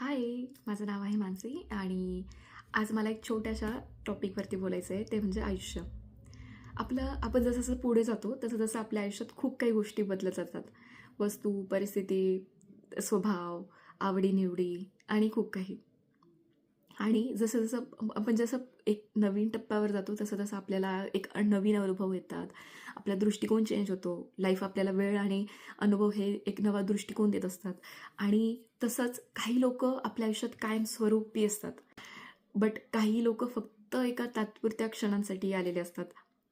हाय, माझं नाव आहे मानसी आणि आज मला एक छोट्याशा टॉपिकवरती बोलायचं आहे, ते म्हणजे आयुष्य. आपण जसं-जसं पुढे जातो, तसं-तसं आपल्या आयुष्यात खूप काही गोष्टी बदलत जातात. वस्तू, परिस्थिती, स्वभाव, आवडी-निवडी आणि खूप काही. आणि जसं-जसं आपण जसं एक नवीन टप्प्यावर जातो, तसं-तसं आपल्याला एक नवीन अनुभव येतात. आपला दृष्टिकोन चेंज होतो. लाईफ आपल्याला वेळ आणि अनुभव हे एक नवा दृष्टिकोन देत असतात. आणि तसंच काही लोकं आपल्या आयुष्यात कायमस्वरूपी असतात. बट काही लोकं फक्त एका तात्पुरत्या क्षणांसाठी आलेले असतात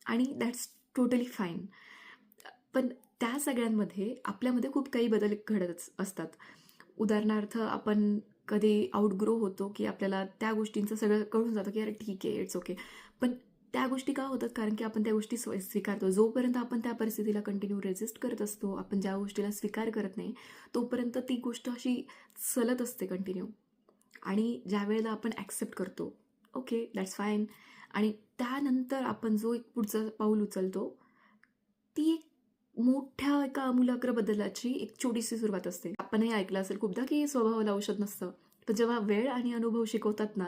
आणि दॅट्स टोटली फाईन. पण त्या सगळ्यांमध्ये आपल्यामध्ये खूप काही बदल घडत असतात. उदाहरणार्थ आपण कधी आउटग्रो होतो, की आपल्याला त्या गोष्टींचं सगळं कळून जातं, की अरे ठीक आहे, इट्स ओके. पण त्या गोष्टी का होतात? कारण की आपण त्या गोष्टी स्वीकारतो. जोपर्यंत आपण त्या परिस्थितीला कंटिन्यू रेजिस्ट करत असतो, आपण ज्या गोष्टीला स्वीकार करत नाही, तोपर्यंत ती गोष्ट अशी चालत असते कंटिन्यू. आणि ज्यावेळेला आपण ॲक्सेप्ट करतो, ओके दॅट्स फाईन. आणि त्यानंतर आपण जो एक पुढचं पाऊल उचलतो, ती एक मोठ्या एका आमूलाग्र बदलाची एक छोटीशी सुरुवात असते. आपणही ऐकलं असेल खूपदा, की स्वभावाला औषध नसतं. पण जेव्हा वेळ आणि अनुभव शिकवतात ना,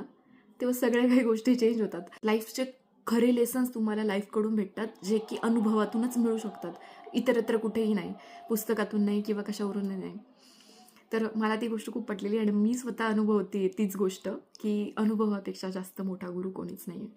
तेव्हा सगळ्या काही गोष्टी चेंज होतात. लाईफचे खरे लेसन्स तुम्हाला लाईफकडून भेटतात, जे की अनुभवातूनच मिळू शकतात. इतरत्र कुठेही नाही. पुस्तकातून नाही किंवा कशावरूनही नाही. तर मला ती गोष्ट खूप पटलेली आणि मी स्वतः अनुभवते तीच गोष्ट, की अनुभवापेक्षा जास्त मोठा गुरु कोणीच नाहीये.